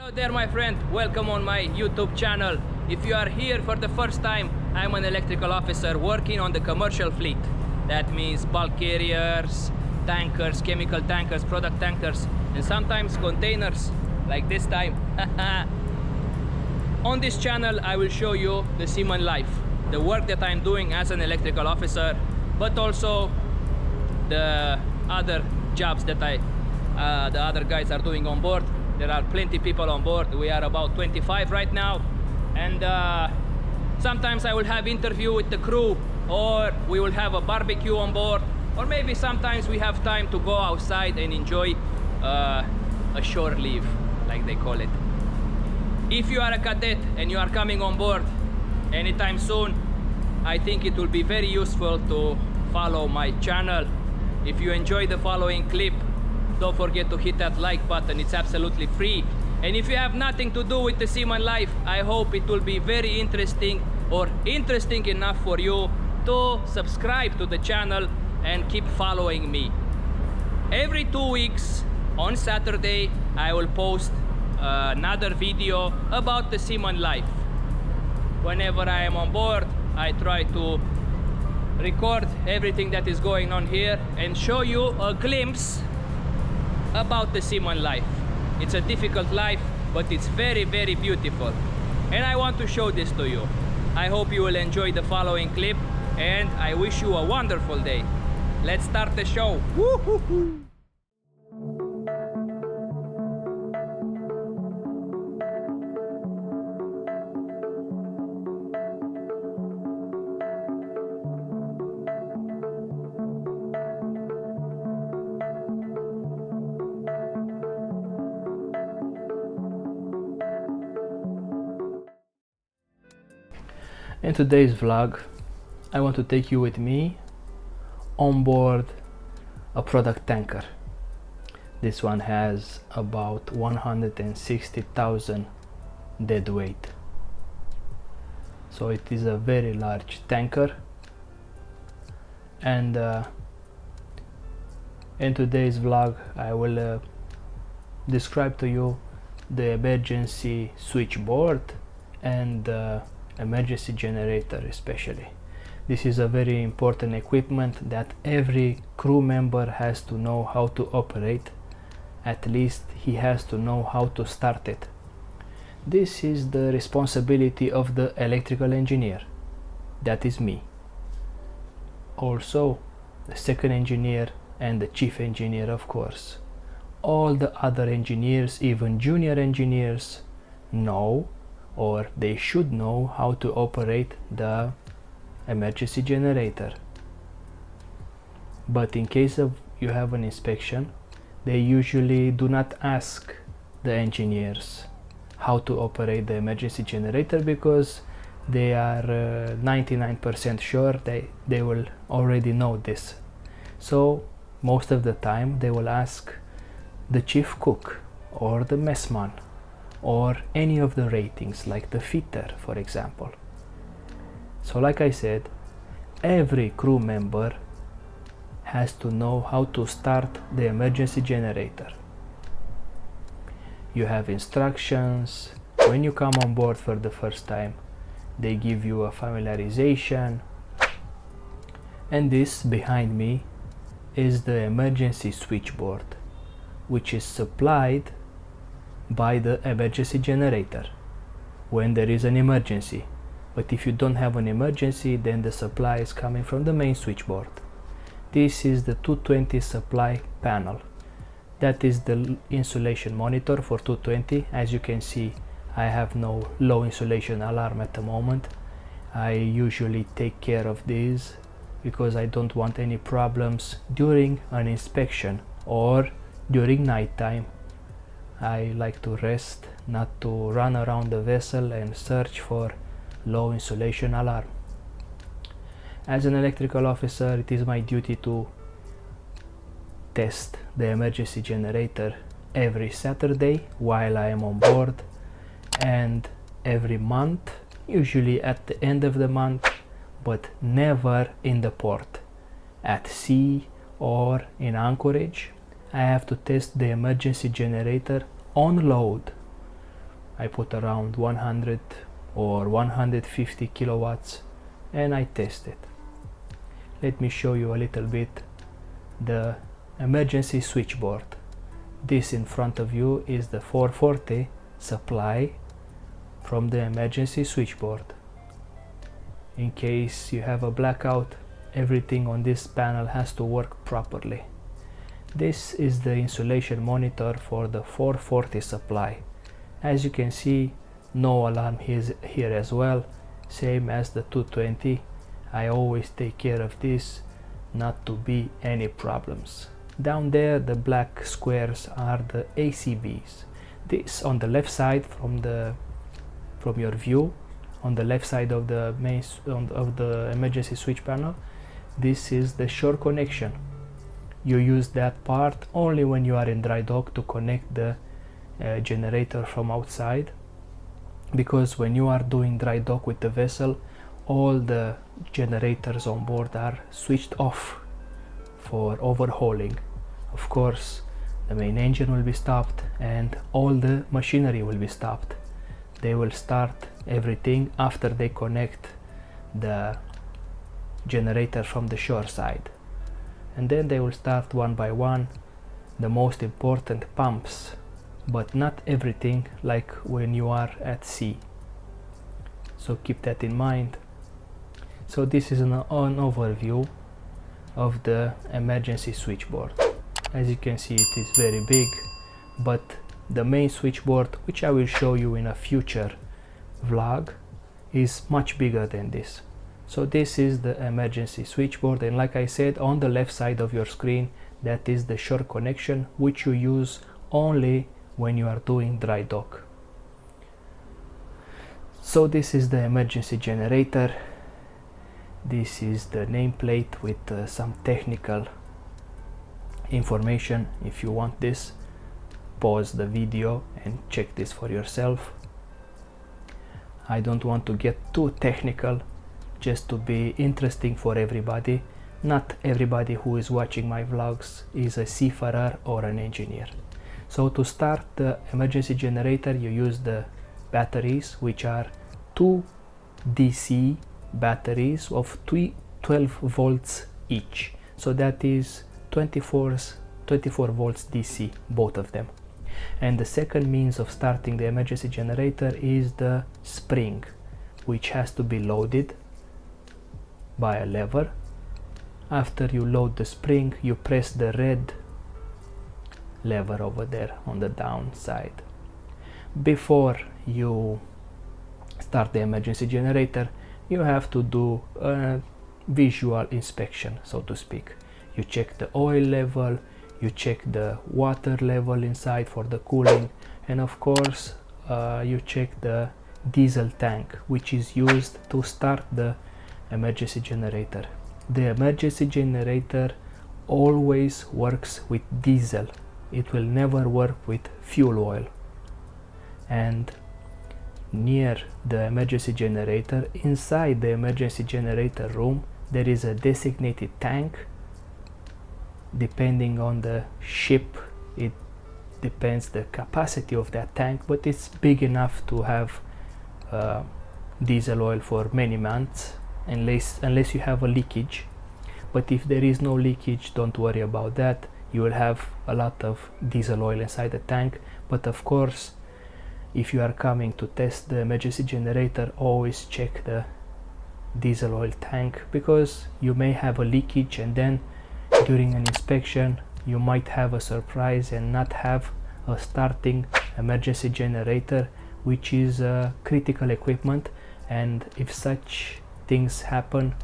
Hello there my friend, welcome on my YouTube channel. If you are here for the first time, I'm an electrical officer working on the commercial fleet. That means bulk carriers, tankers, chemical tankers, product tankers, and sometimes containers, like this time. On this channel I will show you the seaman life, the work that I'm doing as an electrical officer, but also the other jobs that the other guys are doing on board. There are plenty people on board. We are about 25 right now, and sometimes I will have interview with the crew, or we will have a barbecue on board, or maybe sometimes we have time to go outside and enjoy a shore leave, like they call it. If you are a cadet and you are coming on board anytime soon, I think it will be very useful to follow my channel. If you enjoy the following clip, don't forget to hit that like button, it's absolutely free. And if you have nothing to do with the seaman life, I hope it will be very interesting, or interesting enough for you to subscribe to the channel and keep following me. Every 2 weeks on Saturday I will post another video about the seaman life. Whenever I am on board, I try to record everything that is going on here and show you a glimpse about the seaman life. It's a difficult life, but it's very, very beautiful, and I want to show this to you. I hope you will enjoy the following clip, and I wish you a wonderful day. Let's start the show. Woo-hoo-hoo. In today's vlog, I want to take you with me on board a product tanker. This one has about 160,000 deadweight. So it is a very large tanker, and in today's vlog I will describe to you the emergency switchboard and emergency generator especially. This is a very important equipment that every crew member has to know how to operate. At least he has to know how to start it. This is the responsibility of the electrical engineer. That is me. Also the second engineer and the chief engineer, of course. All the other engineers, even junior engineers, know, or they should know, how to operate the emergency generator. But in case of you have an inspection, they usually do not ask the engineers how to operate the emergency generator, because they are 99% sure they will already know this. So most of the time they will ask the chief cook or the messman, or any of the ratings, like the fitter, for example. So like I said, every crew member has to know how to start the emergency generator. You have instructions. When you come on board for the first time, they give you a familiarization. And this behind me is the emergency switchboard, which is supplied by the emergency generator when there is an emergency. But if you don't have an emergency, then the supply is coming from the main switchboard. This is the 220 supply panel. That is the insulation monitor for 220. As you can see, I have no low insulation alarm at the moment. I usually take care of these because I don't want any problems during an inspection or during night time. I like to rest, not to run around the vessel and search for low insulation alarm. As an electrical officer, it is my duty to test the emergency generator every Saturday while I am on board, and every month, usually at the end of the month, but never in the port. At sea or in anchorage, I have to test the emergency generator on load I put around 100 or 150 kilowatts and I test it. Let me show you a little bit the emergency switchboard. This in front of you is the 440 supply from the emergency switchboard. In case you have a blackout, everything on this panel has to work properly. This is the insulation monitor for the 440 supply. As you can see, no alarm is here as well, same as the 220. I always take care of this, not to be any problems. Down there, the black squares are the ACBs. This on the left side from your view, on the left side of the main of the emergency switch panel, this is the short connection. You use that part only when you are in dry dock to connect the generator from outside, because when you are doing dry dock with the vessel, all the generators on board are switched off for overhauling. Of course, the main engine will be stopped and all the machinery will be stopped. They will start everything after they connect the generator from the shore side, and then they will start one by one the most important pumps, but not everything like when you are at sea. So keep that in mind. So this is an overview of the emergency switchboard. As you can see, it is very big, but the main switchboard, which I will show you in a future vlog, is much bigger than this. So this is the emergency switchboard, and like I said, on the left side of your screen, that is the short connection, which you use only when you are doing dry dock. So this is the emergency generator. This is the nameplate with some technical information. If you want this, pause the video and check this for yourself. I don't want to get too technical, just to be interesting for everybody. Not everybody who is watching my vlogs is a seafarer or an engineer. So to start the emergency generator, you use the batteries, which are 2 DC batteries of 12 volts each. So that is 24 volts DC, both of them. And the second means of starting the emergency generator is the spring, which has to be loaded by a lever. After you load the spring, you press the red lever over there on the down side. Before you start the emergency generator, you have to do a visual inspection, so to speak. You check the oil level, you check the water level inside for the cooling, and of course you check the diesel tank, which is used to start the emergency generator. The emergency generator always works with diesel. It will never work with fuel oil. And near the emergency generator, inside the emergency generator room, there is a designated tank. Depending on the ship, it depends the capacity of that tank, but it's big enough to have diesel oil for many months, unless you have a leakage. But if there is no leakage, don't worry about that. You will have a lot of diesel oil inside the tank. But of course, if you are coming to test the emergency generator, always check the diesel oil tank, because you may have a leakage, and then during an inspection you might have a surprise and not have a starting emergency generator, which is critical equipment, and if such things happen,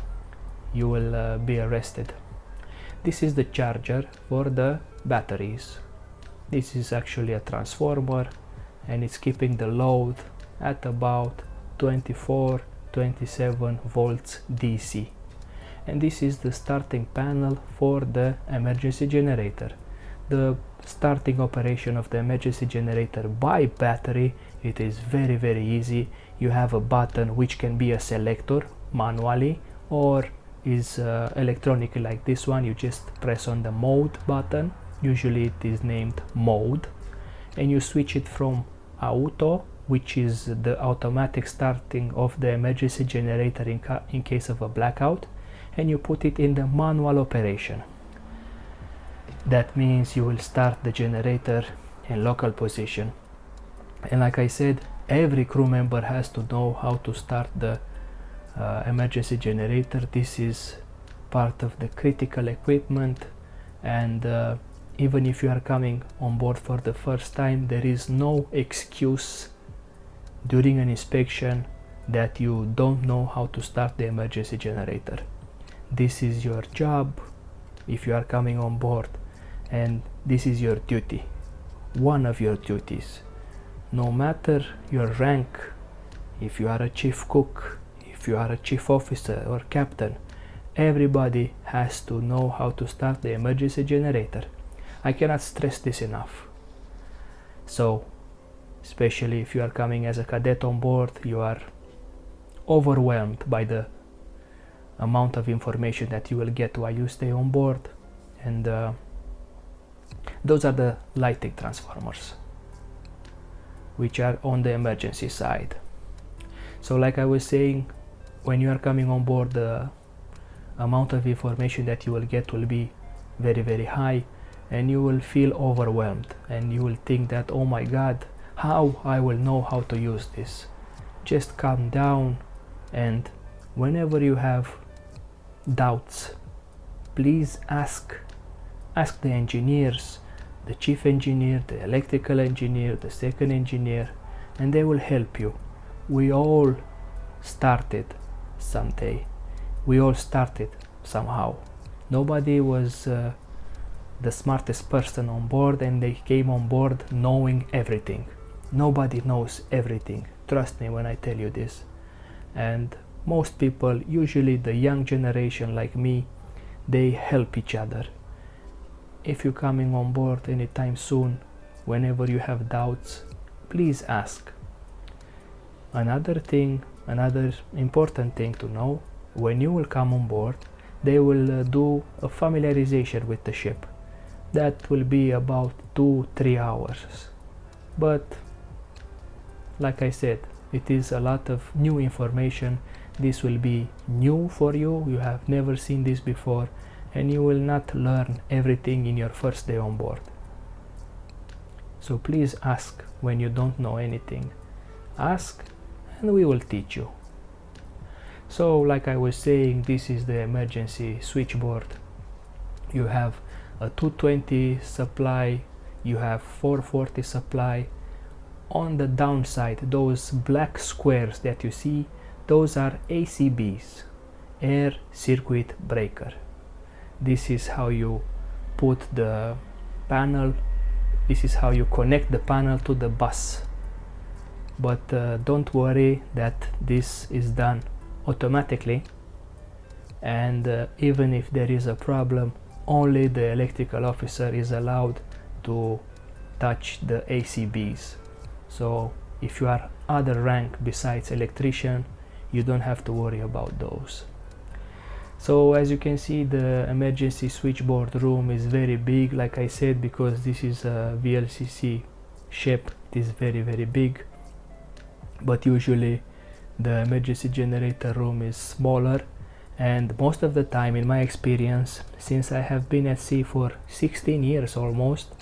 you will be arrested. This is the charger for the batteries. This is actually a transformer, and it's keeping the load at about 24-27 volts DC. And this is the starting panel for the emergency generator. The starting operation of the emergency generator by battery, it is very easy. You have a button which can be a selector manually, or is electronically like this one. You just press on the mode button, usually it is named mode, and you switch it from auto which is the automatic starting of the emergency generator in case of a blackout, and you put it in the manual operation. That means you will start the generator in local position. And like I said, every crew member has to know how to start the emergency generator. This is part of the critical equipment, and even if you are coming on board for the first time, there is no excuse during an inspection that you don't know how to start the emergency generator. This is your job if you are coming on board, and this is your duty, one of your duties. No matter your rank, if you are a chief cook, if you are a chief officer or captain, everybody has to know how to start the emergency generator. I cannot stress this enough. So, especially if you are coming as a cadet on board, you are overwhelmed by the amount of information that you will get while you stay on board, and those are the lighting transformers, which are on the emergency side. So like I was saying, when you are coming on board, the amount of information that you will get will be very, very high, and you will feel overwhelmed, and you will think that, oh my god, how I will know how to use this. Just calm down, and whenever you have doubts, please ask the engineers, the chief engineer, the electrical engineer, the second engineer, and they will help you. We all started someday. We all started somehow. Nobody was the smartest person on board and they came on board knowing everything. Nobody knows everything. Trust me when I tell you this. And most people, usually the young generation like me, they help each other. If you're coming on board anytime soon, whenever you have doubts, please ask. Another important thing to know, when you will come on board, they will do a familiarization with the ship. That will be about 2-3 hours. But like I said, it is a lot of new information. This will be new for you. You have never seen this before, and you will not learn everything in your first day on board. So please ask when you don't know anything. Ask and we will teach you. So like I was saying, this is the emergency switchboard. You have a 220 supply, you have 440 supply. On the downside, those black squares that you see, those are ACBs, air circuit breaker. This is how you put the panel, this is how you connect the panel to the bus. But don't worry that this is done automatically, and even if there is a problem, only the electrical officer is allowed to touch the ACBs. So if you are other rank besides electrician, you don't have to worry about those. So as you can see, the emergency switchboard room is very big, like I said, because this is a VLCC ship. It is very, very big, but usually the emergency generator room is smaller. And most of the time, in my experience, since I have been at sea for 16 years almost,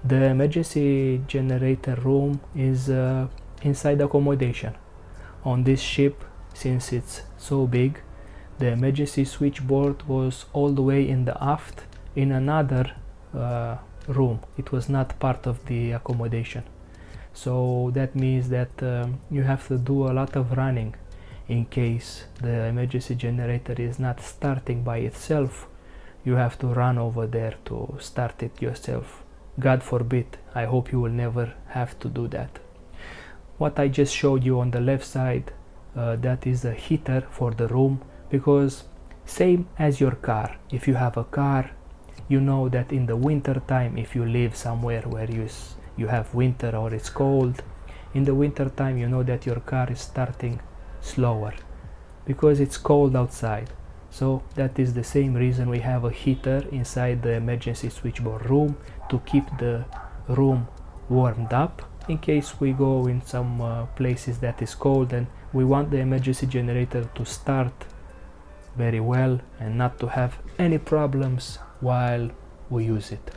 the emergency generator room is inside accommodation. On this ship, since it's so big, the emergency switchboard was all the way in the aft in another room. It was not part of the accommodation. So that means that you have to do a lot of running in case the emergency generator is not starting by itself. You have to run over there to start it yourself. God forbid, I hope you will never have to do that. What I just showed you on the left side, that is a heater for the room, because same as your car, if you have a car, you know that in the winter time, if you live somewhere where you have winter or it's cold, in the winter time you know that your car is starting slower because it's cold outside. So that is the same reason we have a heater inside the emergency switchboard room, to keep the room warmed up in case we go in some places that is cold and we want the emergency generator to start very well and not to have any problems while we use it.